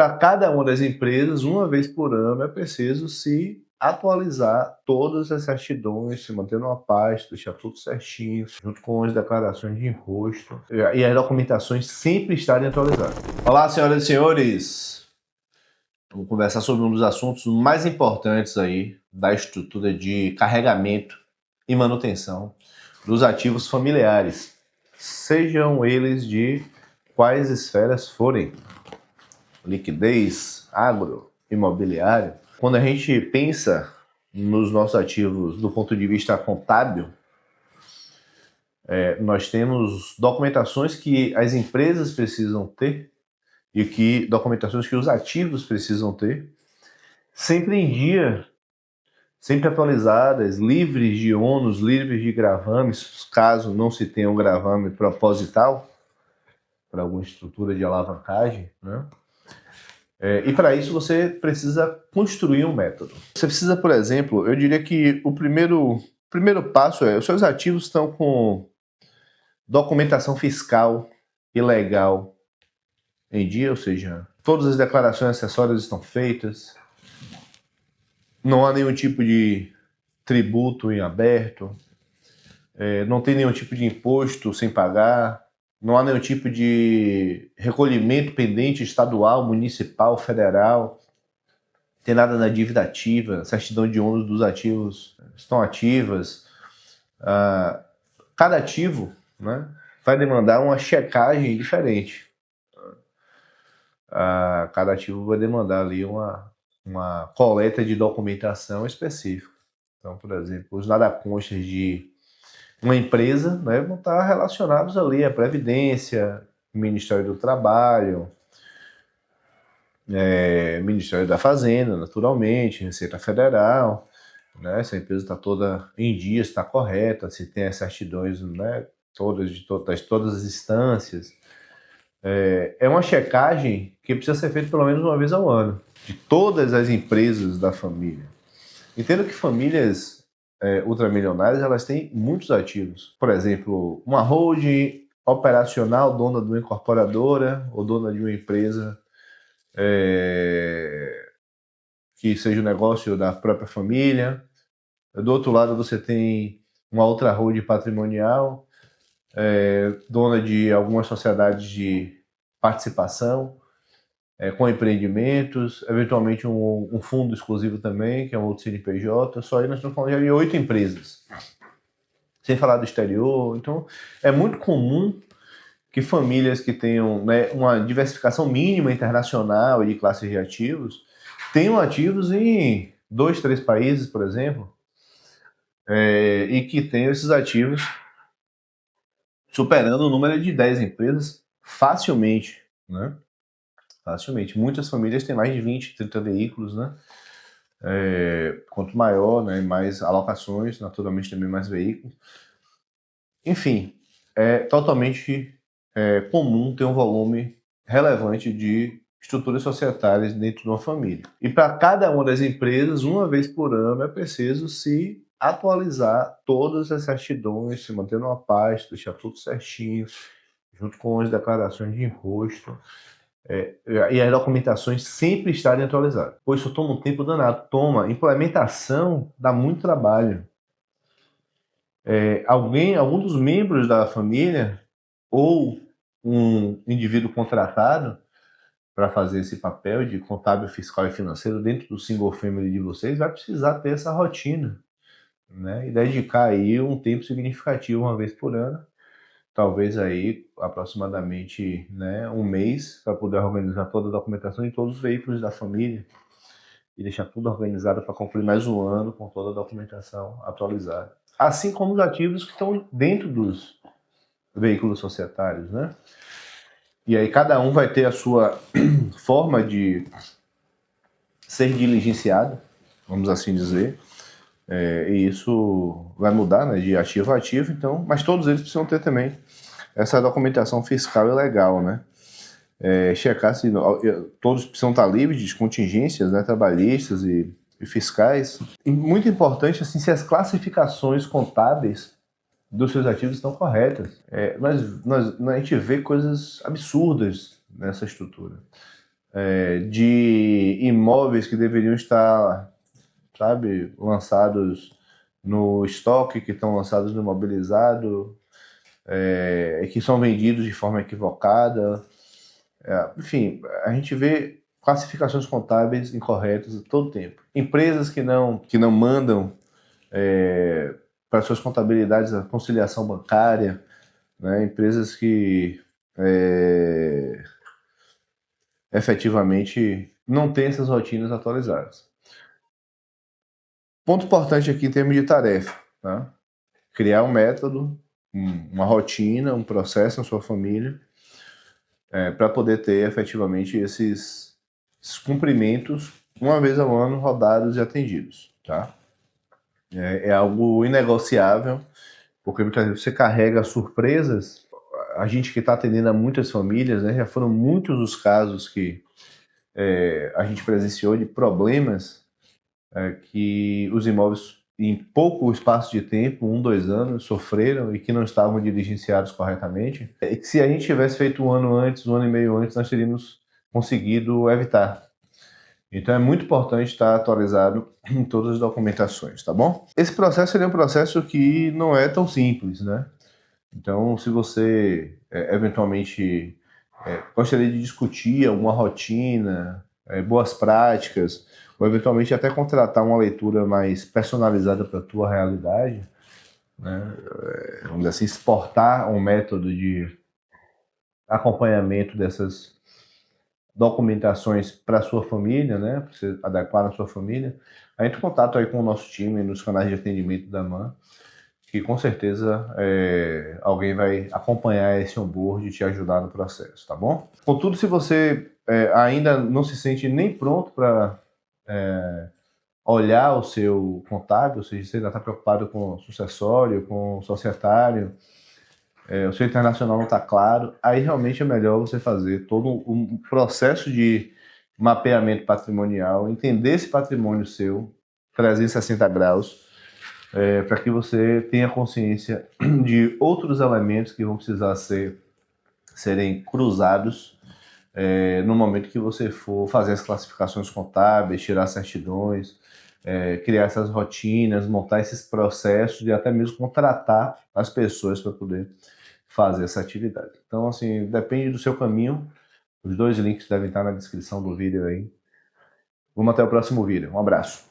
para cada uma das empresas, uma vez por ano, é preciso se atualizar todas as certidões, se manter numa pasta, deixar tudo certinho, junto com as declarações de imposto e as documentações sempre estarem atualizadas. Olá, senhoras e senhores! Vamos conversar sobre um dos assuntos mais importantes aí da estrutura de carregamento e manutenção dos ativos familiares, sejam eles de quais esferas forem. Liquidez, agro, imobiliário. Quando a gente pensa nos nossos ativos do ponto de vista contábil, nós temos documentações que as empresas precisam ter e documentações que os ativos precisam ter, sempre em dia, sempre atualizadas, livres de ônus, livres de gravames, caso não se tenha um gravame proposital para alguma estrutura de alavancagem, né? E para isso você precisa construir um método. Você precisa, por exemplo, eu diria que o primeiro passo é: os seus ativos estão com documentação fiscal e legal em dia, ou seja, todas as declarações acessórias estão feitas, não há nenhum tipo de tributo em aberto, não tem nenhum tipo de imposto sem pagar, não há nenhum tipo de recolhimento pendente estadual, municipal, federal, tem nada na dívida ativa, certidão de ônus dos ativos estão ativas. Cada ativo, né, vai demandar uma checagem diferente. Cada ativo vai demandar ali uma coleta de documentação específica. Então, por exemplo, os nada-constas de uma empresa, né, vão estar relacionados ali à Previdência, Ministério do Trabalho, Ministério da Fazenda, naturalmente, Receita Federal, né, se a empresa está toda em dia, está correta, se tem as certidões, né, todas as instâncias. É uma checagem que precisa ser feita pelo menos uma vez ao ano, de todas as empresas da família. Entendo que famílias ultramilionárias, elas têm muitos ativos. Por exemplo, uma holding operacional, dona de uma incorporadora ou dona de uma empresa que seja o negócio da própria família. Do outro lado, você tem uma outra holding patrimonial, dona de algumas sociedades de participação, com empreendimentos, eventualmente um fundo exclusivo também, que é um outro CNPJ. Só aí nós estamos falando de 8 empresas, sem falar do exterior. Então, é muito comum que famílias que tenham, né, uma diversificação mínima internacional e de classes de ativos tenham ativos em 2, 3 países, por exemplo, e que tenham esses ativos superando o número de 10 empresas facilmente, né? Facilmente. Muitas famílias têm mais de 20, 30 veículos, né? Quanto maior, né, mais alocações, naturalmente também mais veículos. Enfim, é totalmente comum ter um volume relevante de estruturas societárias dentro de uma família. E para cada uma das empresas, uma vez por ano, é preciso se atualizar todas as certidões, se manter numa pasta, deixar tudo certinho, junto com as declarações de imposto, e as documentações sempre estarem atualizadas. Pois isso toma um tempo danado. Implementação dá muito trabalho. Algum dos membros da família ou um indivíduo contratado para fazer esse papel de contábil, fiscal e financeiro dentro do single family de vocês vai precisar ter essa rotina, né? E dedicar aí um tempo significativo uma vez por ano, talvez aí aproximadamente, né, um mês, para poder organizar toda a documentação de todos os veículos da família e deixar tudo organizado para concluir mais um ano com toda a documentação atualizada. Assim como os ativos que estão dentro dos veículos societários, né? E aí cada um vai ter a sua forma de ser diligenciado, vamos assim dizer, e isso vai mudar, né, de ativo a ativo, então, mas todos eles precisam ter também essa documentação fiscal e legal, né? Checar se todos precisam estar livres de contingências, né, trabalhistas e fiscais. E muito importante, assim, se as classificações contábeis dos seus ativos estão corretas. A gente vê coisas absurdas nessa estrutura. de imóveis que deveriam estar, sabe, lançados no estoque, que estão lançados no imobilizado, que são vendidos de forma equivocada. Enfim, a gente vê classificações contábeis incorretas todo o tempo. Empresas que não mandam para suas contabilidades a conciliação bancária, né? Empresas que efetivamente não têm essas rotinas atualizadas. Ponto importante aqui em termos de tarefa, tá? Criar um método, uma rotina, um processo na sua família, para poder ter efetivamente esses cumprimentos uma vez ao ano rodados e atendidos, tá? É algo inegociável, porque muitas vezes você carrega surpresas. A gente que está atendendo a muitas famílias, né, já foram muitos os casos que a gente presenciou de problemas que os imóveis, em pouco espaço de tempo, 2 anos, sofreram e que não estavam diligenciados corretamente. E que se a gente tivesse feito um ano antes, 1 ano e meio antes, nós teríamos conseguido evitar. Então é muito importante estar atualizado em todas as documentações, tá bom? Esse processo é um processo que não é tão simples, né? Então, se você eventualmente gostaria de discutir alguma rotina, boas práticas, ou eventualmente até contratar uma leitura mais personalizada para a tua realidade, né? Vamos dizer assim, exportar um método de acompanhamento dessas documentações para a sua família, né? Para você adequar na sua família, entre em contato aí com o nosso time nos canais de atendimento da MAN, que com certeza alguém vai acompanhar esse onboard e te ajudar no processo, tá bom? Contudo, se você ainda não se sente nem pronto para olhar o seu contábil, ou seja, você ainda está preocupado com o sucessório, com o societário, o seu internacional não está claro, aí realmente é melhor você fazer todo um processo de mapeamento patrimonial, entender esse patrimônio seu, 360 graus, para que você tenha consciência de outros elementos que vão precisar serem cruzados no momento que você for fazer as classificações contábeis, tirar certidões, criar essas rotinas, montar esses processos e até mesmo contratar as pessoas para poder fazer essa atividade. Então, assim, depende do seu caminho. Os 2 links devem estar na descrição do vídeo aí. Vamos até o próximo vídeo. Um abraço.